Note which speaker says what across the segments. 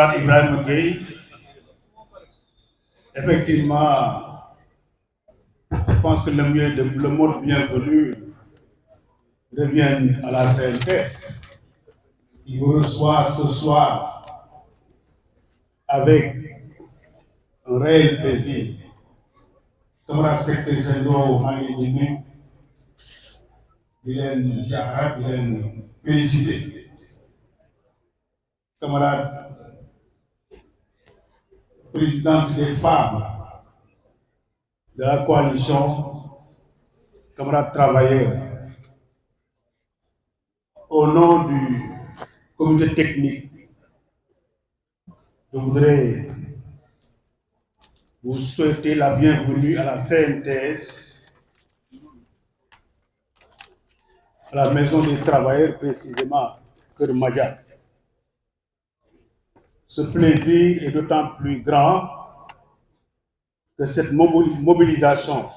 Speaker 1: camarade Ibrahim Gueye, effectivement, je pense que le mot bienvenu revient à la CNTS. Il vous reçoit ce soir avec un réel plaisir. Camarade secrétaire général Mali Dylan Jara, Dylan félicité. Camarade présidente des femmes de la coalition, camarades travailleurs, au nom du comité technique, je voudrais vous souhaiter la bienvenue à la CNTS, à la Maison des travailleurs, précisément, Kër Madiar. Ce plaisir est d'autant plus grand que cette mobilisation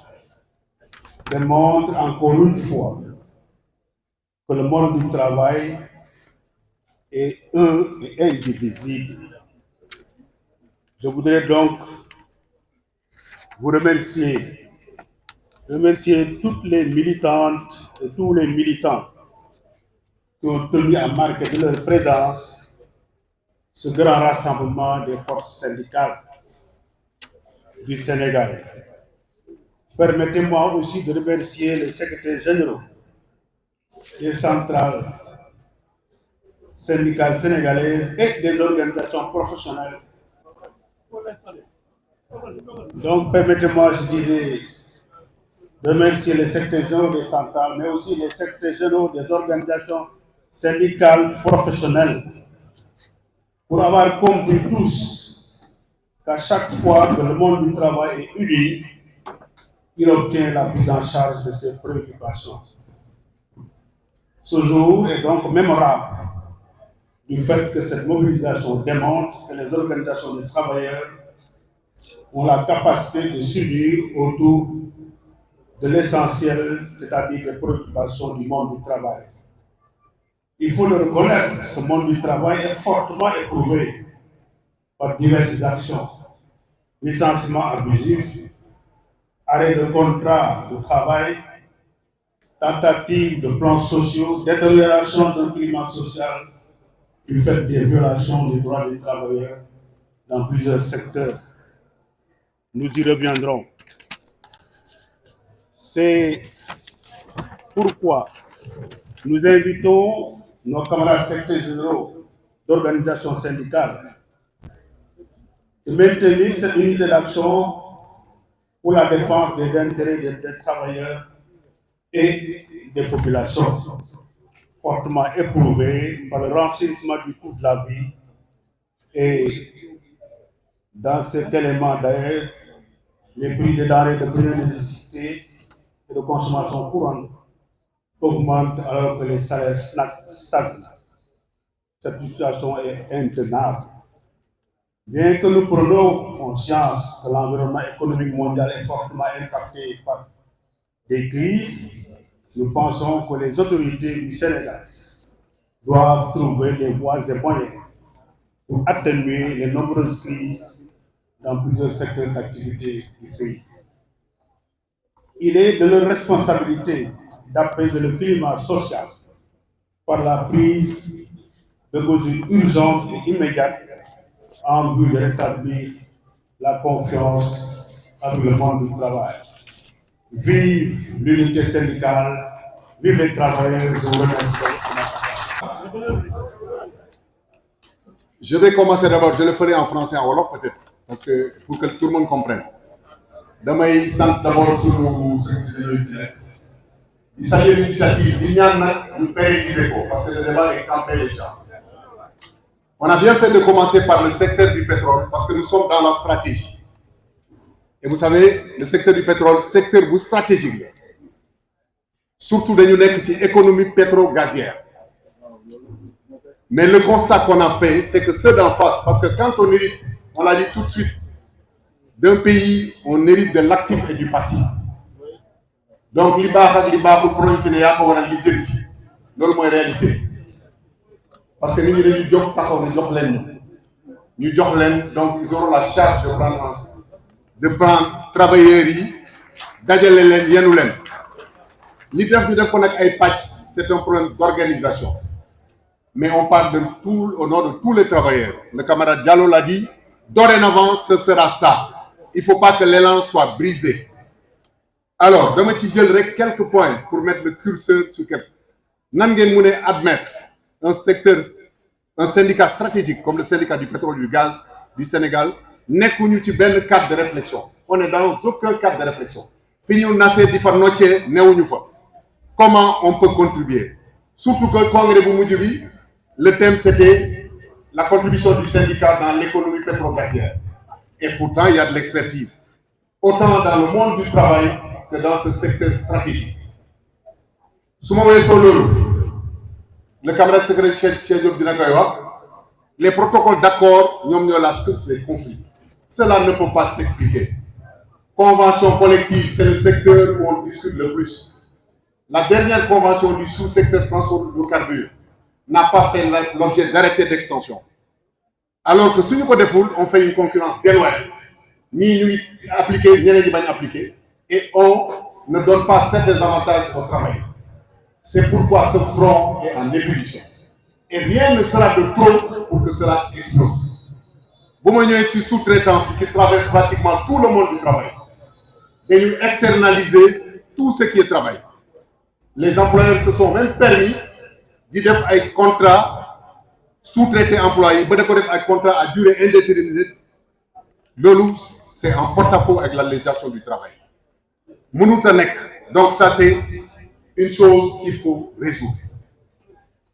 Speaker 1: démontre encore une fois que le monde du travail est un et indivisible. Je voudrais donc vous remercier toutes les militantes et tous les militants qui ont tenu à marquer de leur présence ce grand rassemblement des forces syndicales du Sénégal. Permettez-moi aussi de remercier les secrétaires généraux des centrales syndicales sénégalaises et des organisations professionnelles. Donc, permettez-moi, je disais, de remercier les secrétaires généraux des centrales, mais aussi les secrétaires généraux des organisations syndicales professionnelles, pour avoir compris tous qu'à chaque fois que le monde du travail est uni, il obtient la prise en charge de ses préoccupations. Ce jour est donc mémorable du fait que cette mobilisation démontre que les organisations des travailleurs ont la capacité de s'unir autour de l'essentiel, c'est-à-dire des préoccupations du monde du travail. Il faut le reconnaître, ce monde du travail est fortement éprouvé par diverses actions, licenciements abusifs, arrêt de contrats de travail, tentatives de plans sociaux, détérioration d'un climat social du fait des violations des droits des travailleurs dans plusieurs secteurs. Nous y reviendrons. C'est pourquoi nous invitons nos camarades secrétaires généraux d'organisations syndicales de maintenir cette unité d'action pour la défense des intérêts des travailleurs et des populations fortement éprouvées par le renchérissement du coût de la vie. Et dans cet élément d'ailleurs, les prix des denrées de première nécessité et de consommation courante augmentent alors que les salaires stagnent. Cette situation est intenable. Bien que nous prenions conscience que l'environnement économique mondial est fortement impacté par des crises, nous pensons que les autorités du Sénégal doivent trouver les voies et moyens pour atténuer les nombreuses crises dans plusieurs secteurs d'activité du pays. Il est de leur responsabilité d'apaiser le climat social par la prise de mesures urgentes et immédiates en vue de rétablir la confiance avec le monde du travail. Vive l'unité syndicale, vive les travailleurs, je vous remercie.
Speaker 2: Je vais commencer d'abord, je le ferai en français, en wolof peut-être, parce que pour que tout le monde comprenne. Damay sant d'abord sur il s'agit d'une initiative, il y en a une pérenniser parce que le débat est campé déjà. On a bien fait de commencer par le secteur du pétrole parce que nous sommes dans la stratégie. Et vous savez, le secteur du pétrole, secteur stratégique. Surtout dans l'économie pétro-gazière. Mais le constat qu'on a fait, c'est que ceux d'en face, parce que quand on hérite, on l'a dit tout de suite, d'un pays, on hérite de l'actif et du passif. Donc, pour proliférer, on a l'idée. C'est la réalité. Parce que nous avons dit que nous avons ñu jox leen donc ils auront la charge de prendre travailleurs yi dajale leen yenu leen li def ñu def ko nag ay pàcc c'est un problème d'organisation mais on parle de tout au nom de tous les travailleurs le camarade Diallo l'a dit dorénavant ce sera ça il faut pas que l'élan soit brisé alors dama ci jël rek quelques points pour mettre le curseur sur quelque nan ngeen mën a admettre un syndicat stratégique comme le syndicat du pétrole et du gaz du Sénégal nekkuñu ci benn cadre de réflexion on est dans aucun cadre de réflexion fi ñu nasee di fa noccee newuñu fa comment on peut contribuer surtout que congrès bu mujj bi le thème c'était la contribution du syndicat dans l'économie pétro-gazière et pourtant il y a de l'expertise autant dans le monde du travail que dans ce secteur stratégique su ma weesoo loolu le camarade secrétaire Cheikh Diop dina koy wax les protocoles d'accord ñoom ñoo la source des conflits cela ne peut pas s'expliquer convention collective c'est le secteur où on discute le plus la dernière convention du sous-secteur transport de carburant n'a pas fait l'objet d'arrêté d'extension alors que suñu ko deful on fait une concurrence déloyale ñii ñuy appliquer ñeneen ñi bañ appliquer et on ne donne pas certains avantages aux travailleurs c'est pourquoi ce front est en ébullition et rien ne sera de trop pour que cela explose bu ma ñëwee ci sous-traitance qui traverse pratiquement tout le monde du travail dañu externaliser tout ce qui est travail les employeurs se sont même permis di def ay contrat sous-traité employés ba da ko def ay contrat à durée indéterminée loolu c'est en porte-à-faux avec la législation du travail mënut a nekk donc ça c'est une chose qu'il faut résoudre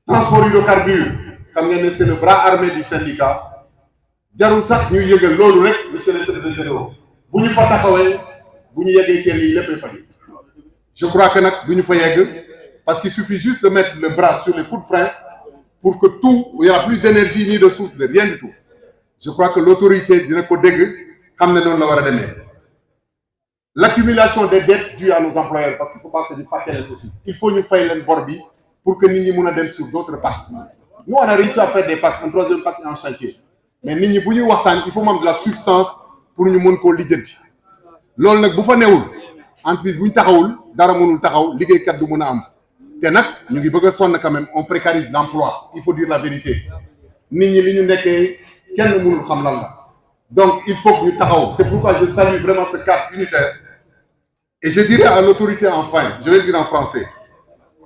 Speaker 2: transport hydrocarbures xam ngeen ne c'est le bras armé du syndicat jarul sax ñu yëgal loolu rek monsieur le secrétaire général bu ñu fa taxawee bu ñu yeggee ci lii léppay faju je crois que nag du ñu fa yegg parce qu'il suffit juste de mettre le bras sur les coups de frein pour que tout il y a plus d'énergie ni de source de rien du tout je crois que l'autorité dina ko dégg xam ne noonu la war a demee l'accumulation des dettes dues à nos employeurs parce qu'il faut pas que ñu fàtte leen aussi il faut ñu fay leen bor bi pour que nit ñi mun a dem sur d'autres pactes nous on a réussi à faire des pactes un troisième pacte en chantier mais nit ñi bu ñuy waxtaan il faut même de la substance pour ñu mën koo lijjanti loolu nag bu fa newul entreprise bu ñu taxawul dara mënul taxaw liggéeykat du mën a am te nag ñu ngi bëgg a sonn quand même on précarise l'emploi il faut dire la vérité nit ñi li ñu nekkee kenn mënul xam lan la donc il faut que ñu taxaw c'est pourquoi je salue vraiment ce cadre unitaire et je dirais à l'autorité enfin je vais le dire en français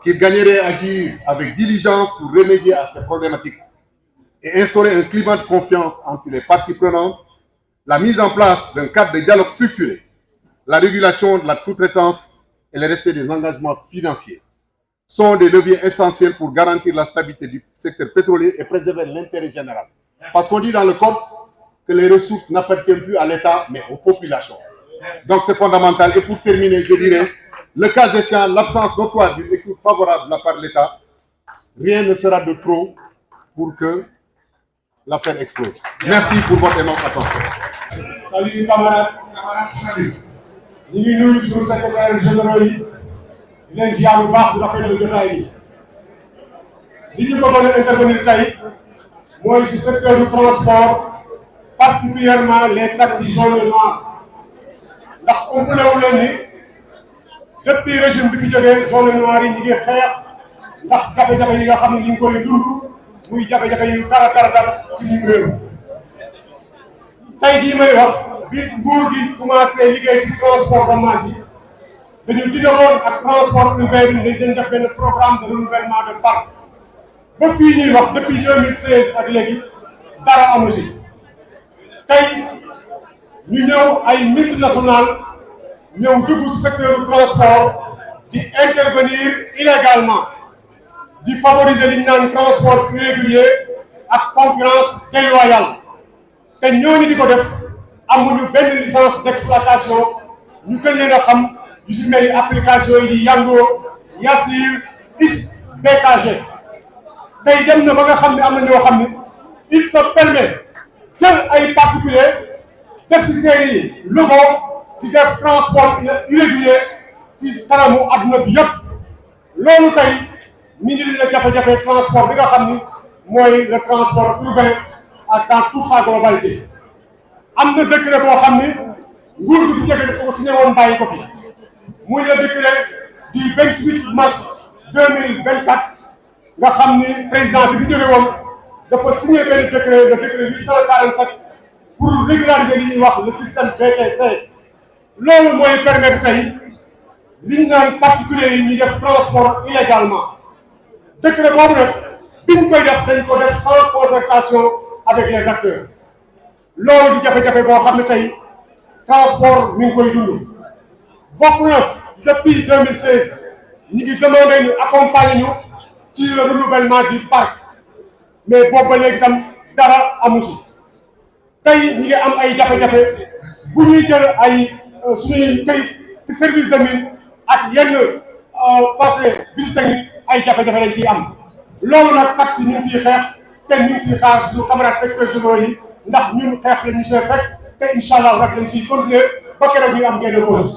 Speaker 2: qu'il gagnerait à agir avec diligence pour remédier à ces problématiques et instaurer un climat de confiance entre les parties prenantes, la mise en place d'un cadre de dialogue structuré, la régulation de la sous-traitance et le respect des engagements financiers sont des leviers essentiels pour garantir la stabilité du secteur pétrolier et préserver l'intérêt général. Parce qu'on dit dans le code que les ressources n'appartiennent plus à l'État, mais aux populations. Donc c'est fondamental. Et pour terminer, je dirais, le cas échéant, l'absence notoire d'une écoute favorable de la part de l'État, rien ne sera de trop pour que l'affaire explose. Merci pour votre énorme attention.
Speaker 1: Salut camarades, salut. Ñu ngi nuyu suñu secrétaire généraux yi di leen ziar bu baax di rafetlu jotaay yi. Li ñu bëggoon a intervenir tey mooy ci secteur du transport particulièrement les taxis jaunes et noirs ndax umpulewul leen ni depuis régime bi fi jógee jaunes et noirs yi ñu ngi xeex ndax jafe-jafe yi nga xam ne ñu ngi koy dund muy jafe-jafe yu dara ci biir réew tey jii may wax bi nguur gi commencé liggéey ci transport de masse yi dañu digaloon ak transport urbain bi dañ def benn programme de renouvellement de parc ba fii ñuy wax depuis 2016 ak léegi dara amu si tey ñu ñëw ay multinationales ñëw dugg ci secteur du transport di intervenir illégalement di favoriser li ñu naan transport irrégulier ak concurrence déloyale te ñooñu di ko def amuñu benn licence d'exploitation ñu gën leen a xam yu si mel ni application yi di Yango Yassir Is BKG tey dem na ba nga xam ne am na ñoo xam ne il se permet jël ay particulier def si seeni logo di def transport irrégulier si kanamu adduna bi yëpp loolu tey mi ngi la jafe-jafe transport bi nga xam ni mooy le transport urbain
Speaker 3: dans toute sa globalité. am na décret boo xam ni nguur gi fi jóge daf ko signé woon bàyyi ko fi muy le décret du 28 mars 2024 nga xam ni président bi fi jóge woon dafa signé benn décret le décret 847 pour régulariser li ñuy wax le système BTC. loolu mooy permettre tey li ñu naan particulier yi ñu def transport illégalement décret boobu nag biñ koy def dañ ko def sans concertation avec les acteurs. loolu di jafe-jafe boo xam ne tey transport mi ngi koy dund bokk na depuis 2016 ñi ngi demandé ñu accompagner ñu ci le renouvellement du parc mais boobu ba léegi tam dara amu si tey ñi ngi am ay jafe-jafe bu ñuy jël ay suñuy këyit ci service de mine ak yenn passé visite technique ay jafe-jafe lañ ciy am loolu nag taxi ñu ngi siy xeex te ñu ngi siy xaar suñu camarades secrétaires généraux yi ndax ñun xeex la ñu see fekk te incha allah rek dañ siy continuer ba keroog ñu am gain de cause